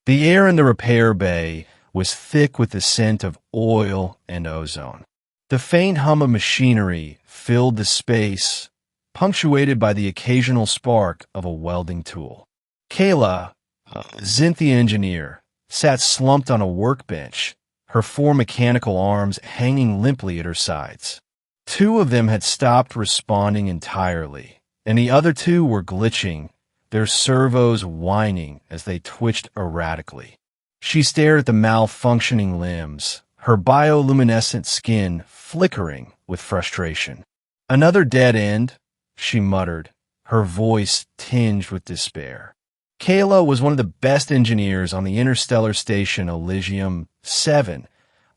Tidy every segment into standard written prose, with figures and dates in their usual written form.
The air in the repair bay was thick with the scent of oil and ozone. The faint hum of machinery filled the space, punctuated by the occasional spark of a welding tool. Kaela, a Zynthian engineer, sat slumped on a workbench, her four mechanical arms hanging limply at her sides. Two of them had stopped responding entirely, and the other two were glitching, their servos whining as they twitched erratically. She stared at the malfunctioning limbs, her bioluminescent skin flickering with frustration. "Another dead end," she muttered, her voice tinged with despair. Kaela was one of the best engineers on the Interstellar station Elysium 7,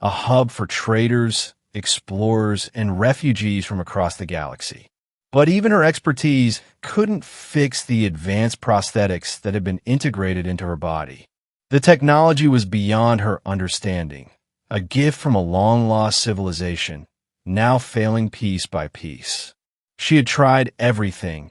a hub for traders, explorers, and refugees from across the galaxy. But even her expertise couldn't fix the advanced prosthetics that had been integrated into her body. The technology was beyond her understanding, a gift from a long-lost civilization, now failing piece by piece. She had tried everything,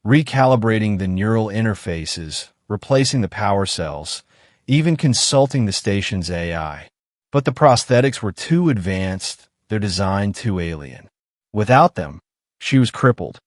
recalibrating the neural interfaces, replacing the power cells, even consulting the station's AI. But the prosthetics were too advanced, their design too alien. Without them, she was crippled.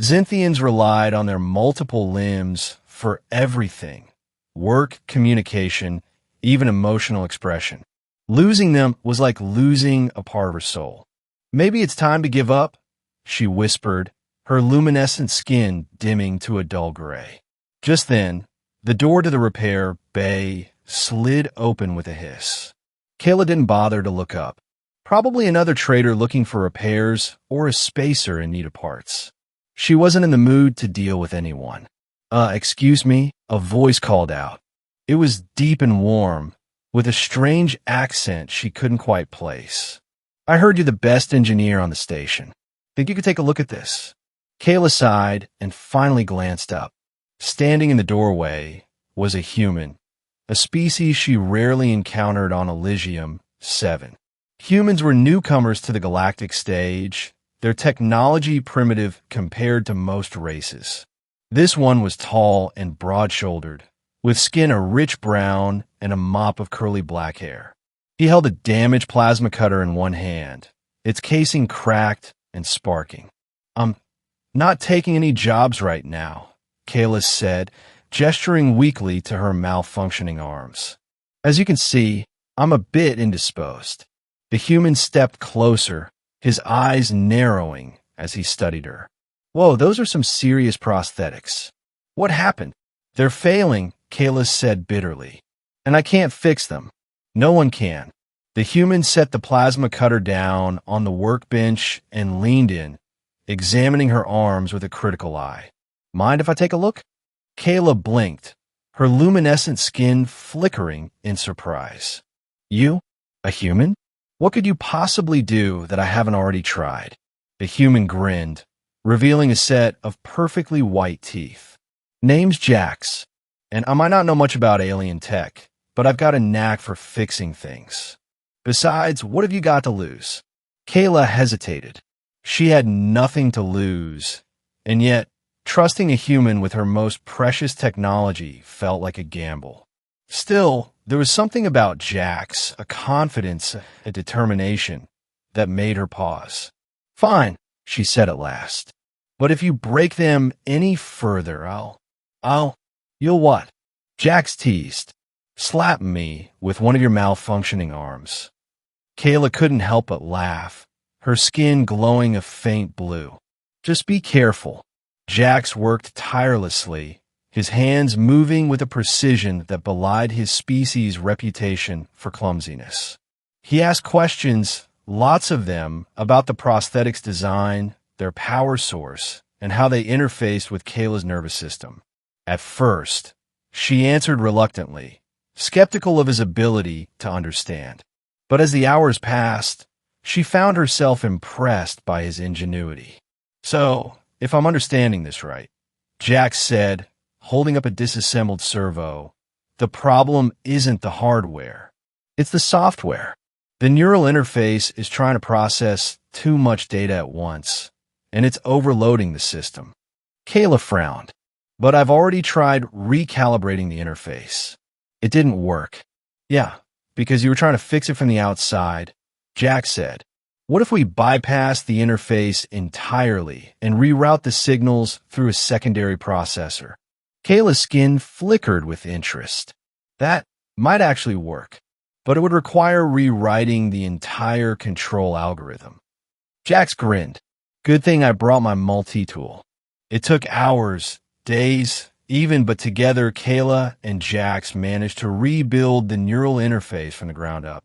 Zynthians relied on their multiple limbs for everything: work, communication, even emotional expression. Losing them was like losing a part of her soul. "Maybe it's time to give up," she whispered, her luminescent skin dimming to a dull gray. Just then, the door to the repair bay slid open with a hiss. Kaela didn't bother to look up. Probably another trader looking for repairs or a spacer in need of parts. She wasn't in the mood to deal with anyone. Excuse me," a voice called out. It was deep and warm, with a strange accent she couldn't quite place. "I heard you're the best engineer on the station. Think you could take a look at this?" Kaela sighed and finally glanced up. Standing in the doorway was a human, a species she rarely encountered on Elysium 7. Humans were newcomers to the Galactic stage, their technology primitive compared to most races. This one was tall and broad-shouldered, with skin a rich brown and a mop of curly black hair. He held a damaged plasma cutter in one hand, its casing cracked and sparking. "I'm not taking any jobs right now," Kaela said, gesturing weakly to her malfunctioning arms. "As you can see, I'm a bit indisposed." The human stepped closer, his eyes narrowing as he studied her. "Whoa, those are some serious prosthetics. What happened?" "They're failing," Kaela said bitterly. "And I can't fix them." "No one can." The human set the plasma cutter down on the workbench and leaned in, examining her arms with a critical eye. "Mind if I take a look?" Kaela blinked, her luminescent skin flickering in surprise. "You? A human? What could you possibly do that I haven't already tried?" The human grinned, revealing a set of perfectly white teeth. "Name's Jax, and I might not know much about alien tech, but I've got a knack for fixing things. Besides, what have you got to lose?" Kaela hesitated. She had nothing to lose, and yet trusting a human with her most precious technology felt like a gamble. Still, there was something about Jax, a confidence, a determination, that made her pause. "Fine," she said at last. "But if you break them any further, you'll what?" Jax teased. "Slap me with one of your malfunctioning arms." Kaela couldn't help but laugh, her skin glowing a faint blue. "Just be careful." Jax worked tirelessly, his hands moving with a precision that belied his species' reputation for clumsiness. He asked questions, lots of them, about the prosthetics design, their power source, and how they interfaced with Kaela's nervous system. At first, she answered reluctantly, skeptical of his ability to understand. But as the hours passed, she found herself impressed by his ingenuity. "So, if I'm understanding this right," Jax said, holding up a disassembled servo, "the problem isn't the hardware. It's the software. The neural interface is trying to process too much data at once, and it's overloading the system." Kaela frowned. "But I've already tried recalibrating the interface. It didn't work. Yeah, because you were trying to fix it from the outside. Jack said, what if we bypass the interface entirely and reroute the signals through a secondary processor? Kaela's skin flickered with interest. That might actually work, but it would require rewriting the entire control algorithm. Jax grinned. Good thing I brought my multi-tool. It took hours, days, even, but together Kaela and Jax managed to rebuild the neural interface from the ground up.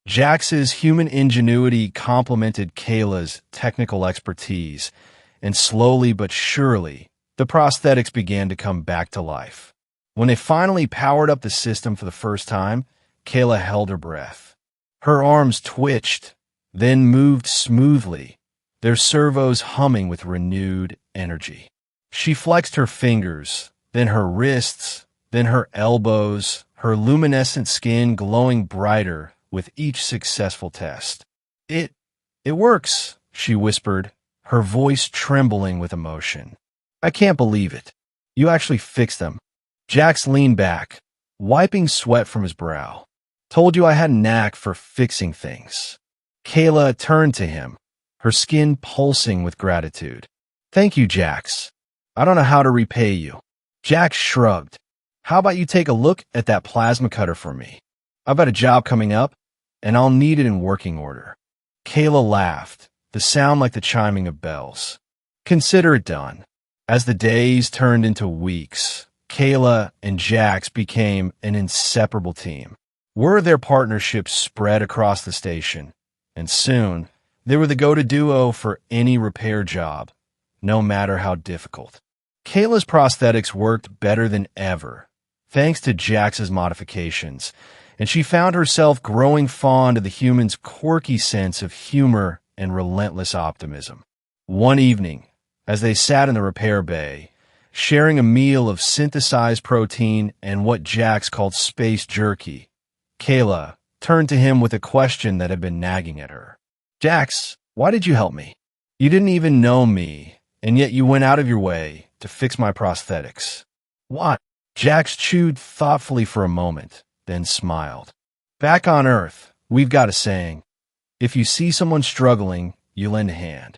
Jax's human ingenuity complemented Kaela's technical expertise, and slowly but surely, the prosthetics began to come back to life. When they finally powered up the system for the first time, Kaela held her breath. Her arms twitched, then moved smoothly, their servos humming with renewed energy. She flexed her fingers, then her wrists, then her elbows, her luminescent skin glowing brighter with each successful test. It works, she whispered, her voice trembling with emotion. I can't believe it. You actually fixed them. Jax leaned back, wiping sweat from his brow. Told you I had a knack for fixing things. Kaela turned to him, her skin pulsing with gratitude. Thank you, Jax. I don't know how to repay you. Jax shrugged. How about you take a look at that plasma cutter for me? I've got a job coming up, and I'll need it in working order. Kaela laughed, the sound like the chiming of bells. Consider it done. As the days turned into weeks, Kaela and Jax became an inseparable team. Word of their partnership spread across the station, and soon they were the go-to duo for any repair job, no matter how difficult. Kaela's prosthetics worked better than ever, thanks to Jax's modifications, and she found herself growing fond of the human's quirky sense of humor and relentless optimism. One evening, as they sat in the repair bay, sharing a meal of synthesized protein and what Jax called space jerky, Kaela turned to him with a question that had been nagging at her. Jax, why did you help me? You didn't even know me, and yet you went out of your way to fix my prosthetics. What? Jax chewed thoughtfully for a moment, then smiled. Back on Earth, we've got a saying. If you see someone struggling, you lend a hand.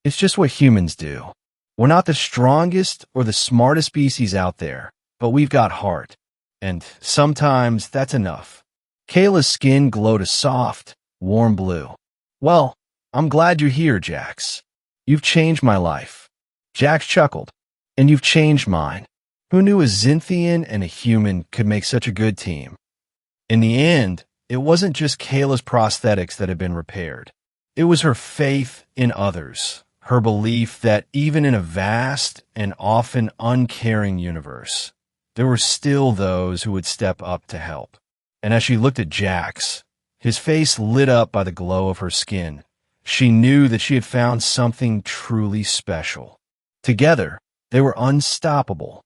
It's just what humans do. We're not the strongest or the smartest species out there, but we've got heart. And sometimes that's enough. Kaela's skin glowed a soft, warm blue. Well, I'm glad you're here, Jax. You've changed my life. Jax chuckled. And you've changed mine. Who knew a Zynthian and a human could make such a good team? In the end, it wasn't just Kaela's prosthetics that had been repaired. It was her faith in others, her belief that even in a vast and often uncaring universe, there were still those who would step up to help. And as she looked at Jax, his face lit up by the glow of her skin, she knew that she had found something truly special. Together, they were unstoppable,